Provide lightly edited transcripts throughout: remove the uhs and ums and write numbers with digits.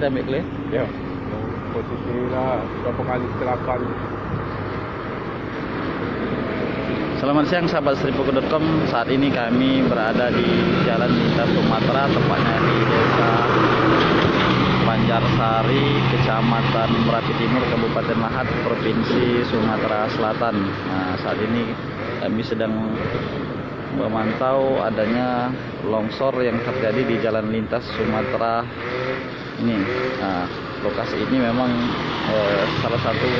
ada ambil ya? Ya, posisi lah berapa kali kecelakaan. Selamat siang sahabat seribuku.com. Saat ini kami berada di Jalan Lintas Sumatera, tepatnya di Desa Banjarsari, Kecamatan Merapi Timur, Kabupaten Lahat, Provinsi Sumatera Selatan. Nah, saat ini kami sedang memantau adanya longsor yang terjadi di Jalan Lintas Sumatera ini. Nah, lokasi ini memang salah satu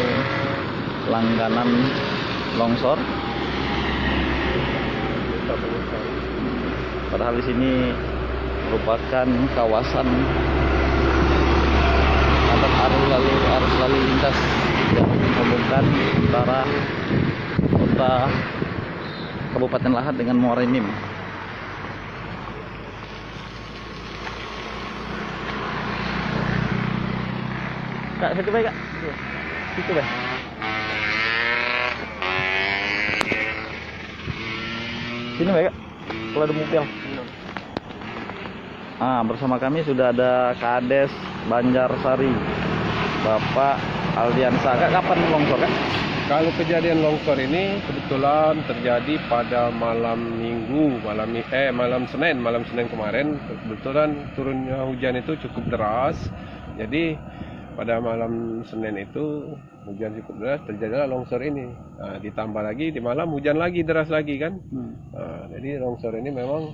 langganan longsor. Padahal di sini merupakan kawasan atau arus lalu lintas yang menghubungkan antara kota Kabupaten Lahat dengan Muara Enim. Kak, situ baik kak. Situ baik. Sini baik kak. Kalau ada mobil. Bersama kami sudah ada Kades Banjarsari, Bapak Aldiansa. Kak, kapan longsor kak? Kalau kejadian longsor ini kebetulan terjadi pada malam Minggu, malam Senin kemarin. Kebetulan turunnya hujan itu cukup deras. Jadi pada malam Senin itu hujan cukup deras, terjadilah longsor ini. Nah, ditambah lagi di malam hujan lagi deras lagi kan. Nah, jadi longsor ini memang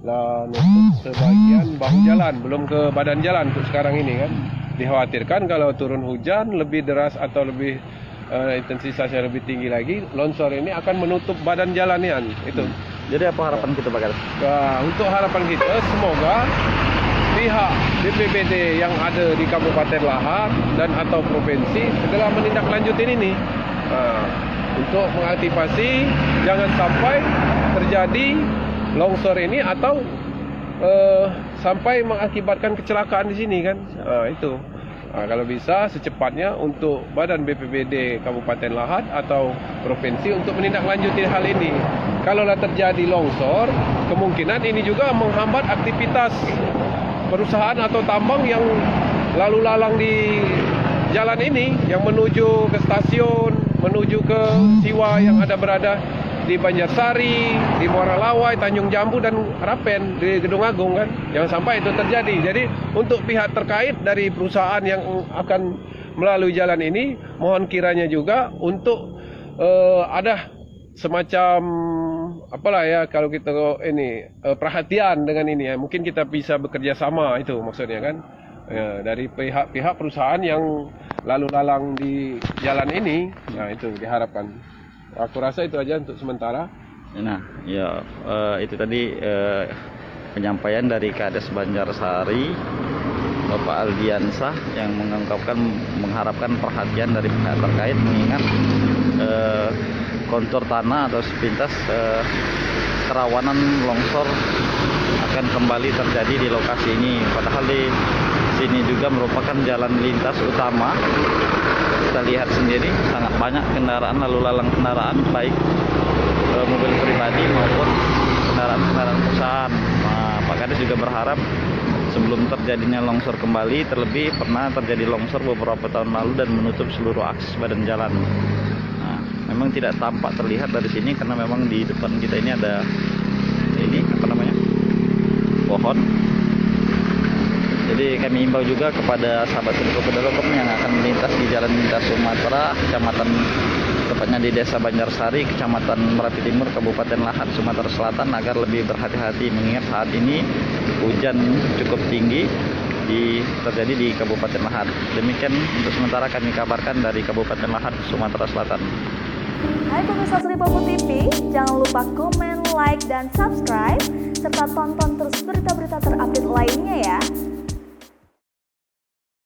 nutup sebagian bahu jalan, belum ke badan jalan untuk sekarang ini kan. Dikhawatirkan kalau turun hujan lebih deras atau lebih intensitasnya lebih tinggi lagi, longsor ini akan menutup badan jalan itu. Jadi apa harapan kita Pak Kades? Nah, untuk harapan kita semoga pihak BPBD yang ada di Kabupaten Lahat dan atau provinsi segera menindaklanjuti ini untuk mengantisipasi jangan sampai terjadi longsor ini atau sampai mengakibatkan kecelakaan di sini kan. Itu. Kalau bisa secepatnya untuk Badan BPBD Kabupaten Lahat atau provinsi untuk menindaklanjuti hal ini. Kalaulah terjadi longsor, kemungkinan ini juga menghambat aktivitas perusahaan atau tambang yang lalu lalang di jalan ini, yang menuju ke stasiun, menuju ke Siwa yang ada berada di Banjarsari, di Muara Lawai, Tanjung Jambu dan Harapen di Gedung Agung kan. Jangan sampai itu terjadi. Jadi untuk pihak terkait dari perusahaan yang akan melalui jalan ini, mohon kiranya juga untuk ada semacam apalah ya, kalau kita ini perhatian dengan ini ya, mungkin kita bisa bekerja sama, itu maksudnya kan ya, dari pihak perusahaan yang lalu lalang di jalan ini. Nah, itu diharapkan. Aku rasa itu aja untuk sementara. Nah, ya itu tadi penyampaian dari Kades Banjarsari, Bapak Aldiansah, yang mengharapkan perhatian dari pihak terkait, mengingat kontur tanah atau sepintas kerawanan longsor akan kembali terjadi di lokasi ini. Padahal di sini juga merupakan jalan lintas utama. Kita lihat sendiri sangat banyak kendaraan, lalu lalang kendaraan, baik mobil pribadi maupun kendaraan perusahaan. Nah, Pak Kades juga berharap sebelum terjadinya longsor kembali, terlebih pernah terjadi longsor beberapa tahun lalu dan menutup seluruh akses badan jalan. Nah, memang tidak tampak terlihat dari sini karena memang di depan kita ini ada pohon. Jadi kami imbau juga kepada sahabat seribuku.com yang akan melintas di Jalan Lintas Sumatera, kecamatan tepatnya di Desa Banjarsari, Kecamatan Merapi Timur, Kabupaten Lahat, Sumatera Selatan, agar lebih berhati-hati, mengingat saat ini hujan cukup tinggi terjadi di Kabupaten Lahat. Demikian untuk sementara kami kabarkan dari Kabupaten Lahat, Sumatera Selatan. Hai pemirsa Seribuku TV, jangan lupa komen, like, dan subscribe, serta tonton terus berita-berita terupdate lainnya ya.